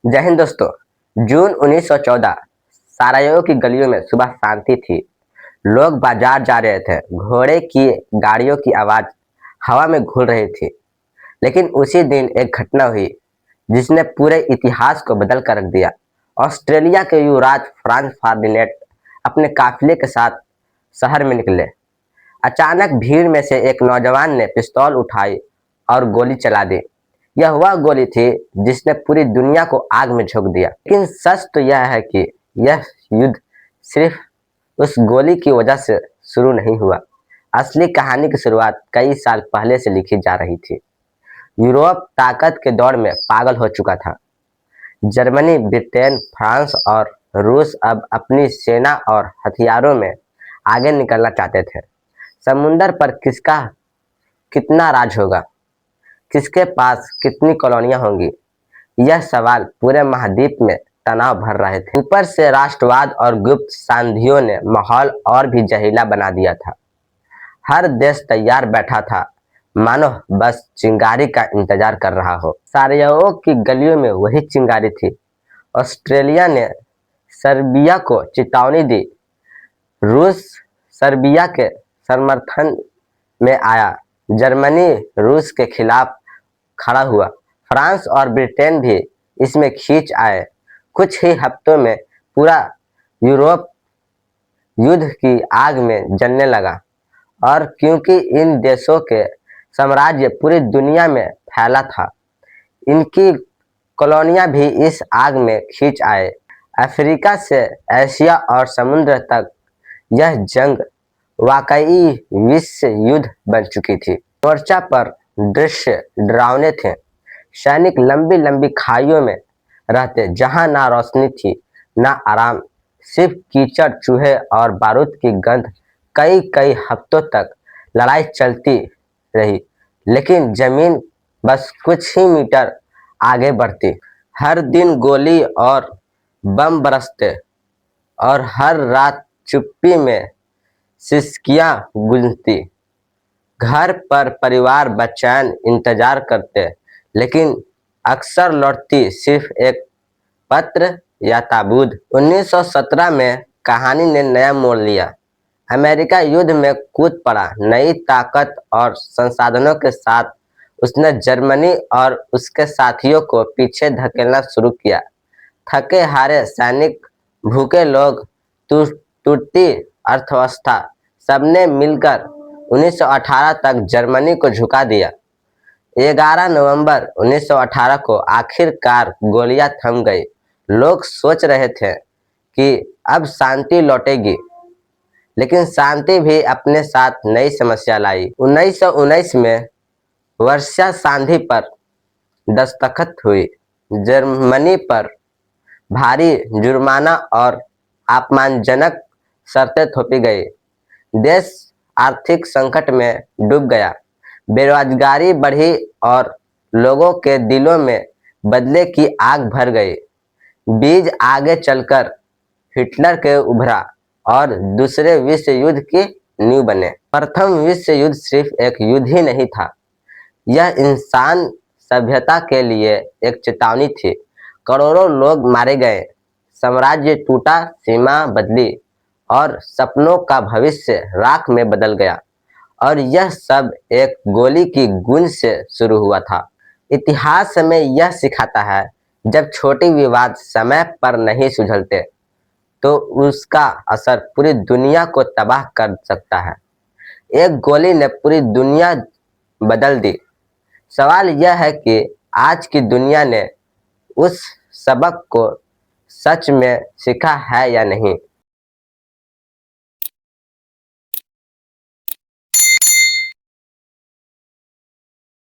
जय हिंद दोस्तों। जून 1914 सारायों की गलियों में सुबह शांति थी। लोग बाजार जा रहे थे। घोड़े की गाड़ियों की आवाज हवा में घुल रही थी। लेकिन उसी दिन एक घटना हुई जिसने पूरे इतिहास को बदल कर रख दिया। ऑस्ट्रेलिया के युवराज फ्रांस फार्डिनेंट अपने काफिले के साथ शहर में निकले। अचानक भीड़ में से एक नौजवान ने पिस्तौल उठाई और गोली चला दी। यह वह गोली थी जिसने पूरी दुनिया को आग में झोंक दिया। लेकिन सच तो यह है कि यह युद्ध सिर्फ उस गोली की वजह से शुरू नहीं हुआ। असली कहानी की शुरुआत कई साल पहले से लिखी जा रही थी। यूरोप ताकत के दौड़ में पागल हो चुका था। जर्मनी, ब्रिटेन, फ्रांस और रूस अब अपनी सेना और हथियारों में आगे निकलना चाहते थे। समुंदर पर किसका कितना राज होगा, किसके पास कितनी कॉलोनियां होंगी, यह सवाल पूरे महाद्वीप में तनाव भर रहे थे। ऊपर से राष्ट्रवाद और गुप्त संधियों ने माहौल और भी जहरीला बना दिया था। हर देश तैयार बैठा था, मानो बस चिंगारी का इंतजार कर रहा हो। सारायोवो की गलियों में वही चिंगारी थी। ऑस्ट्रेलिया ने सर्बिया को चेतावनी दी। रूस सर्बिया के समर्थन में आया। जर्मनी रूस के खिलाफ खड़ा हुआ। फ्रांस और ब्रिटेन भी इसमें खींच आए। कुछ ही हफ्तों में पूरा यूरोप युद्ध की आग में जलने लगा। और क्योंकि इन देशों के साम्राज्य पूरी दुनिया में फैला था, इनकी कॉलोनियां भी इस आग में खींच आए। अफ्रीका से एशिया और समुद्र तक यह जंग वाकई विश्व युद्ध बन चुकी थी। मोर्चा पर दृश्य डरावने थे। सैनिक लंबी लंबी खाइयों में रहते, जहां ना रोशनी थी ना आराम, सिर्फ कीचड़, चूहे और बारूद की गंध। कई कई हफ्तों तक लड़ाई चलती रही, लेकिन जमीन बस कुछ ही मीटर आगे बढ़ती। हर दिन गोली और बम बरसते और हर रात चुप्पी में सिसकियां गूंजती। घर पर परिवार बेचैन इंतजार करते, लेकिन अक्सर लौटती सिर्फ एक पत्र या ताबूत। 1917 में कहानी ने नया मोड़ लिया। अमेरिका युद्ध में कूद पड़ा। नई ताकत और संसाधनों के साथ उसने जर्मनी और उसके साथियों को पीछे धकेलना शुरू किया। थके हारे सैनिक, भूखे लोग, टूटती अर्थव्यवस्था, सबने मिलकर 1918 तक जर्मनी को झुका दिया। 11 नवंबर 1918 को आखिरकार गोलियां थम गई। लोग सोच रहे थे कि अब शांति लौटेगी, लेकिन शांति भी अपने साथ नई समस्या लाई। 1919 में वर्षा संधि पर दस्तखत हुई। जर्मनी पर भारी जुर्माना और अपमानजनक शर्तें थोपी गई। देश आर्थिक संकट में डूब गया। बेरोजगारी बढ़ी और लोगों के दिलों में बदले की आग भर गई। बीज आगे चलकर हिटलर के उभरा और दूसरे विश्व युद्ध की नींव बने। प्रथम विश्व युद्ध सिर्फ एक युद्ध ही नहीं था, यह इंसान सभ्यता के लिए एक चेतावनी थी। करोड़ों लोग मारे गए, साम्राज्य टूटा, सीमा बदली और सपनों का भविष्य राख में बदल गया। और यह सब एक गोली की गूंज से शुरू हुआ था। इतिहास हमें यह सिखाता है, जब छोटे विवाद समय पर नहीं सुलझते तो उसका असर पूरी दुनिया को तबाह कर सकता है। एक गोली ने पूरी दुनिया बदल दी। सवाल यह है कि आज की दुनिया ने उस सबक को सच में सीखा है या नहीं।